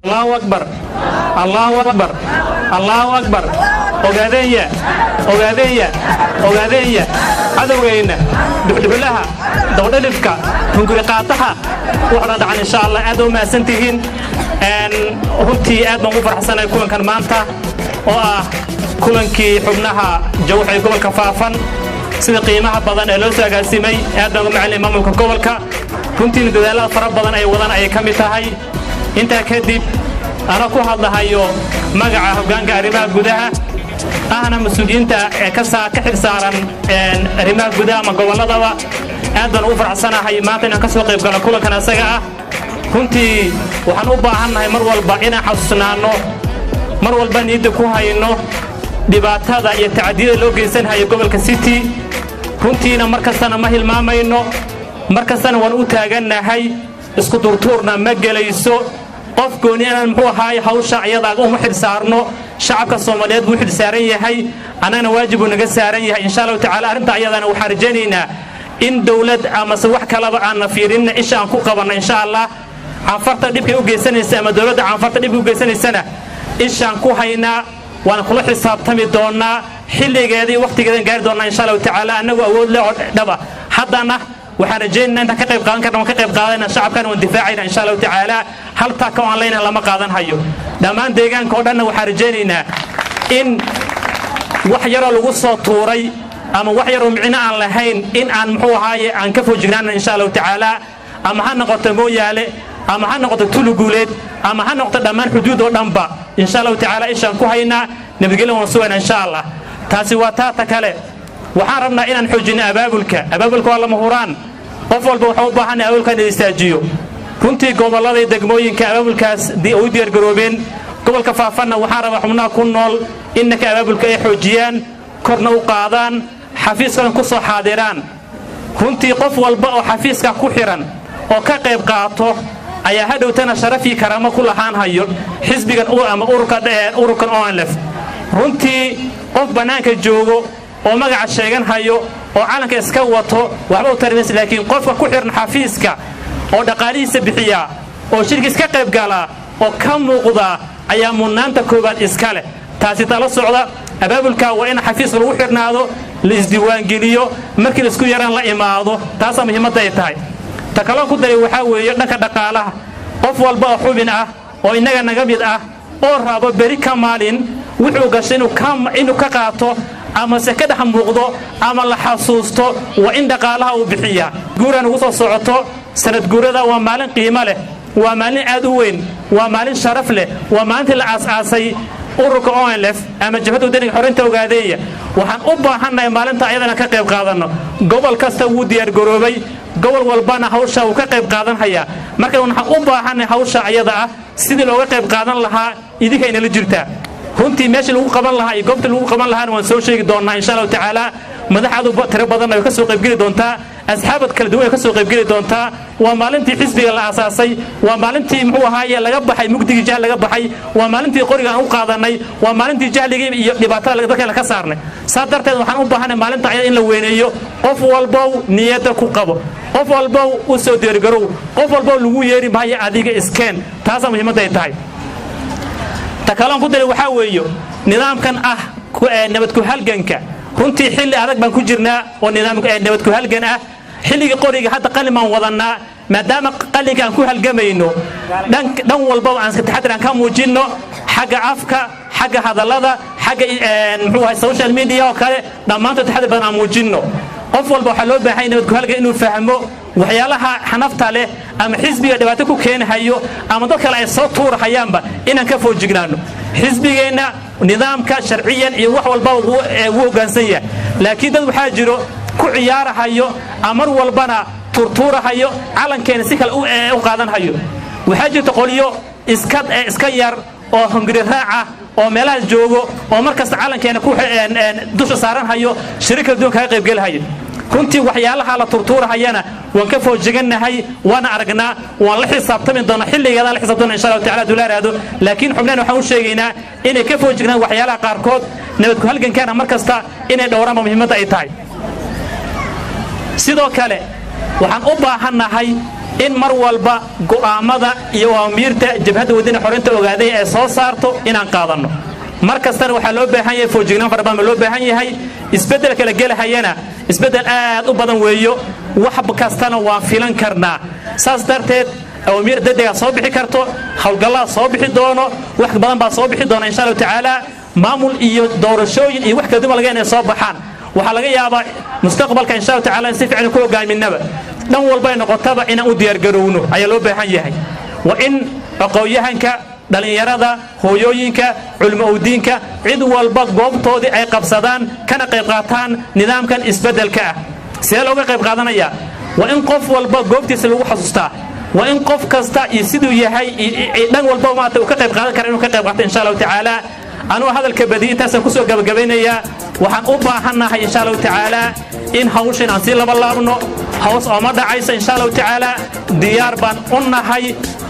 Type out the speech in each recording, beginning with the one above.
الله أكبر الله أكبر الله أكبر أوغادية أوغادية أوغادية هذا وين دبلها دولتك هنقول قاطعها وحنا دعنا إن شاء الله أدو ما سنتهين أن هنتي أدو مفرح سنة يكون كان مانتا وكلن كي حبناها جوح يقول كفافا سيد قيمها بدن إلوسا قاسمي أدو معلم مملكة كوبلكا هنتي ندلالة فرب بدن أي وضن أي كميتهاي أنت كذب أنا كو هذا مجا هجان كريمة جودها أنا مسؤولين كسا كحر سارن ريمة جودها ما قبل هذا أدنى أوفر عسنا هاي ما تنا كسوق يبقى كل كنا سجاء كنتي وحنوبا عنا هاي مرول بعنا حسنا إنه مرول بني دكوا هاي إنه دبعت هذا يتعديل لو جيسن هاي قبل كسيتي كنتي مركز سنة ما هي الماما إنه مركز سنة ونوتها جنا هاي اسكتور تورنا مجلة يسوع قف كوني أنا محوها هاوشة عيادة أقوم حد سارنو شعب الصوماليات بوحد سارية هاي أنا واجب ونجس سارية إن شاء الله تعالى أنت عيادة أنا وحرجانينا إن دولة أما سوح كلام عن نفيرنا إيش عن كوكبنا إن شاء الله عن فرط ديبك يوجي سنة السنة دولة عن فرط ديبك يوجي سنة السنة إيش عن كوهينا وأنا كل حساب تمي دونا حلي جادي وقت جدا قاعد دونا إن شاء الله تعالى أنا وأقول له دبا حضنا وحرجينا أنت كقيب قان كنا وكقيب قادنا الشعب كان واندفاعنا إن شاء الله تعالى هل تكون علينا لما قادن هيو دمان ديجان كودنا وحرجينا إن وحيرا لغصة طوري أما وحيرا معنا عن لهين إن عن محوهاي عن كفو جنانا إن شاء الله تعالى أما هنقطة مويا عليه أما هنقطة طول جولد أما هنقطة دمان حدود ونبا إن شاء الله تعالى إيش كوهينا نبقى لهم سوينا إن شاء الله تاسواتها تكله وحاربنا إن نحجنا أبابلك والله مهوران قفل بوحوبها أنا أقول كان يستأجيو كنتي قبل الله يدقموين كأبابلكاس دي أودير جروبين قبل كفافنا وحارب حمنا كنول إنك أبابلك أي حجيان كرنا وقاضان حفيزك كصو حاضران كنتي قفل بقى حفيزك كحرا وكقيب قاطو أي هذا وتنا شرفي كرامة كل حان هيو حزبك أو أما أوركان أوانلف كنتي قف بناك الجوجو ومجا الشيغان هايو وعلنك اسكوته وحبو ترمس لكن قفك كحرن حفيزك oo dhaqaalihiisa bixiya oo shirkiiska qayb gala oo ka muuqda ayaa munaanta koobaad iska leh taasi tala socda abaabulka waa in xafiis lagu xirnaado la isdiiwaan geliyo markii la isku yaraan la imaado taas muhiimad ay tahay takalan ku daray waxa weeye dhanka dhaqaalaha qof walba oo xubin ah oo inaga naga mid ah oo rabo bari ka maalin wuxuu gashay inuu ka qaato ama se ka dhex muuqdo ama la xasuusto waa in dhaqaalaha uu bixiya guuran ugu soo socoto sanad guurada waa maalin qiimo leh waa maalin aad u weyn waa maalin sharaf leh waa maalintii la aasaasay ururka ONLF ama jabhadda wadaniga xoreynta ogaadeeya waxaan u baahanahay maalinta ayadana ka qayb qaadano gobol kasta wuu diyaar garoobay gobol walbana hawsha uu ka qayb qaadan haya marka waxaan u baahanahay hawsha ayada ah sidii looga qayb qaadan lahaa idinka inala jirtaa runtii meesha lagu qaban lahaa iyo goobta lagu qaban lahaa waan soo sheegi doonaa insha Allah taala madaxdu tiro badan ay ka soo qayb gali doontaa asxaabad kala duwan ay ka soo qayb gali doontaa waa maalintii xisbiga la aasaasay waa maalintii muxuu ahaayay laga baxay mugdiga jahl laga baxay waa maalintii qoriga aan u qaadanay waa maalintii jahliga iyo dhibaatada dadka la ka saarnay sadarteed waxaan u baahanahay maalinta ayada in la weyneeyo qof walba niyada ku qabo qof walba u soo diyaar garow qof walba lagu yeeri maayo adiga iskeen taas muhiimad ay tahay takalan ku daray waxa weeyo nidaamkan ah nabad ku halganka runtii xilli adag baan ku jirnaa oo nidaamka nabad ku halgan ah xilliga qoriga hadda qalimaan wadanaa maadaama qalinka aan ku halgamayno dhan walba aan iska taxadiran ka muujino xagga afka xagga hadallada xagga muxuu ahay social media oo kale dhammaan taxadar badan aan muujino qof walba waxa loo baahan nabad ku halgan inuu fahmo waxyaalaha xanafta leh ama xisbiga dhibaato ku keenayo ama dad kale ay soo tuurahayaanba inaan ka foojignaano xisbigeena nidaamka sharciyan iyo wax walba uu hoggaansan yahay laakiin dad waxa jiro ku ciyaarahayo amar walbana turtuurahayo calankeena si kale u qaadanhayo waxa jirta qoliyo iska yar oo hungri raaca oo meelaha joogo oo markasta calankeena ku dusha saaran hayo shirkad doon ka qayb galhayo runtii waxyaalaha la turtuurahayana waan ka foojiganahay waana aragnaa waan la xisaabtami doonaa xilligeeda la xisaabtana insha Allah ta'ala dulaaraado laakiin xubnaana waxaan u sheegaynaa inay ka foojignaan waxyaalaha qaarkood nabad ku halgankaana markasta inay dhowraan muhiimada ay tahay sidoo kale waxaan u baahanahay in mar walba go'aamada iyo aamiirta jabhadda wadina xoreynta ogaaday ee soo saarto inaan qaadanno mar kastana waxaa loo baahan yahay foojignaan fara badan loo baahan yahay isbeddelka la gelahayana isbeddel aad u badan weeyo wax kastana waan filan karnaa saas darteed awaamiir degdega soo bixi karto hawlgallada soo bixi doono wax badan baa soo bixi doona insha Allah tacaala maamul iyo doorashooyin iyo wax kala duwan laga inay soo baxaan waxaa laga yaabaa mustaqbalka insha Allah tacaala si fiican ku hogaaminaba dhan walba ay noqotaba inaan u diyaar garowno ayaa loo baahan yahay waa in aqoonyahanka dhalinyarada hooyooyinka culimo diinka cid walba goobtoodii ay qabsadaan kana qayb qaataan nidaamkan isbeddelka ah sidee looga qayb qaadanaya waa in qof walba goobtiisa lagu xasuustaa waa in qof kasta iyo siduu yahay dhan walba maanta uu ka qayb qaadan karo inuu ka qayb qaato insha Allah tacaala anuu hadalka badiyintaas ku soo gabagabaynayaa waxaan u baahanahay insha Allah tacaala in hawshan aan si laba laabno haws oo ma dhacaysa insha Allah tacaala diyaar baan u nahay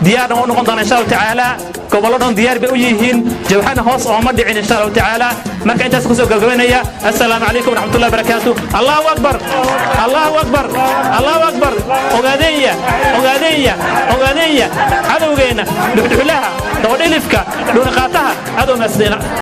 diyaarna u noqon doona insha Allah tacaala goboladon diyaar bay u yihiin jawxana hoos oo ma dhicin insha Allah tacaala marka intaas ku soo gabagabaynaya assalaamu alaykum wa rahmatullahi wa barakatuh Allahu akbar Allahu akbar Allahu akbar ogaadaya cadawgeena dhuxulaha dabadhilifka dhuna qaataha adoon asdeena